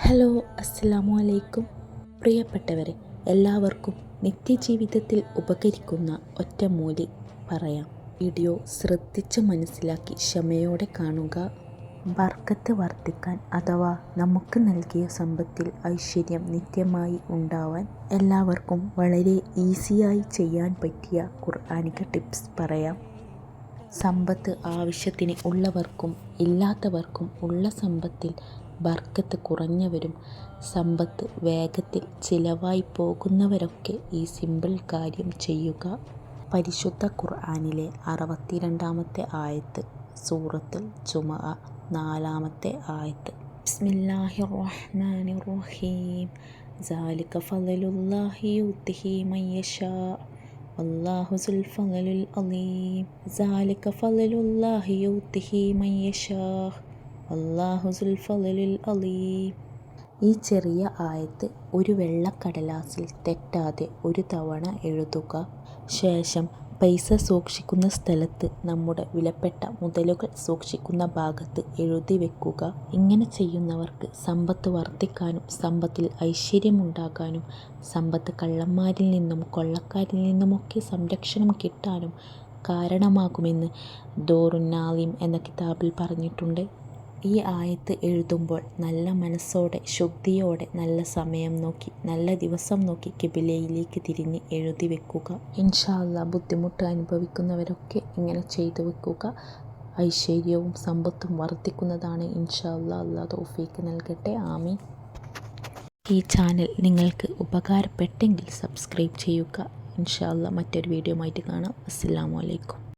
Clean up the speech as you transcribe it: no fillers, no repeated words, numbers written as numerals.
Hello, അസ്സലാമു അലൈക്കും. പ്രിയപ്പെട്ടവരെ, എല്ലാവർക്കും നിത്യജീവിതത്തിൽ ഉപകരിക്കുന്ന ഒറ്റമൂലി പറയാം. വീഡിയോ ശ്രദ്ധിച്ച് മനസ്സിലാക്കി ക്ഷമയോടെ കാണുക. ബർക്കത്ത് വർദ്ധിക്കാൻ അഥവാ നമുക്ക് നൽകിയ സമ്പത്തിൽ ഐശ്വര്യം നിത്യമായി ഉണ്ടാവാൻ എല്ലാവർക്കും വളരെ ഈസിയായി ചെയ്യാൻ പറ്റിയ ഖുർആനിക ടിപ്സ് പറയാം. സമ്പത്ത് ആവശ്യത്തിന് ഉള്ളവർക്കും ഇല്ലാത്തവർക്കും ഉള്ള സമ്പത്തിൽ ബർക്കത്ത് കുറഞ്ഞവരും സമ്പത്ത് വേഗത്തിൽ ചിലവായി പോകുന്നവരൊക്കെ ഈ സിമ്പിൾ കാര്യം ചെയ്യുക. പരിശുദ്ധ ഖുർആനിലെ 62-ാമത്തെ ആയത്ത്, സൂറത്തുൽ ജുമുഅ 4-ാമത്തെ ആയത്ത്. ബിസ്മില്ലാഹിർ റഹ്മാനിർ റഹീം. സഅലിക ഫളലുല്ലാഹി യുതിഹി മൻ യശാ വല്ലാഹു സുൽ ഫളലിൽ അലീം. സഅലിക ഫളലുല്ലാഹി യുതിഹി മൻ യശാ വല്ലാഹു സുൽ ഫളലിൽ അലീം. ഈ ചെറിയ ആയത്ത് ഒരു വെള്ളക്കടലാസിൽ തെറ്റാതെ ഒരു തവണ എഴുതുക. ശേഷം പൈസ സൂക്ഷിക്കുന്ന സ്ഥലത്ത് നമ്മുടെ വിലപ്പെട്ട മുതലുകൾ സൂക്ഷിക്കുന്ന ഭാഗത്ത് എഴുതി വെക്കുക. ഇങ്ങനെ ചെയ്യുന്നവർക്ക് സമ്പത്ത് വർദ്ധിക്കാനും സമ്പത്തിൽ ഐശ്വര്യമുണ്ടാകാനും സമ്പത്ത് കള്ളന്മാരിൽ നിന്നും കൊള്ളക്കാരിൽ നിന്നുമൊക്കെ സംരക്ഷണം കിട്ടാനും കാരണമാകുമെന്ന് ദൂറുൻ നാളിം എന്ന കിതാബിൽ പറഞ്ഞിട്ടുണ്ട്. ഈ ആയത്ത് എഴുതുമ്പോൾ നല്ല മനസ്സോടെ, ശുദ്ധിയോടെ, നല്ല സമയം നോക്കി, നല്ല ദിവസം നോക്കി ഖിബിലയിലേക്ക് തിരിഞ്ഞ് എഴുതി വെക്കുക. ഇൻഷാ അല്ലാഹ് ബുദ്ധിമുട്ട് അനുഭവിക്കുന്നവരൊക്കെ ഇങ്ങനെ ചെയ്തു വെക്കുക. ഐശ്വര്യവും സമ്പത്തും വർദ്ധിക്കുന്നതാണ്. ഇൻഷാ അല്ലാഹ്. അല്ലാഹ് തൗഫീഖ് നൽകട്ടെ. ആമീൻ. ഈ ചാനൽ നിങ്ങൾക്ക് ഉപകാരപ്പെട്ടെങ്കിൽ സബ്സ്ക്രൈബ് ചെയ്യുക. ഇൻഷാ അല്ലാഹ് മറ്റൊരു വീഡിയോ ആയിട്ട് കാണാം. അസ്സലാമു അലൈക്കും.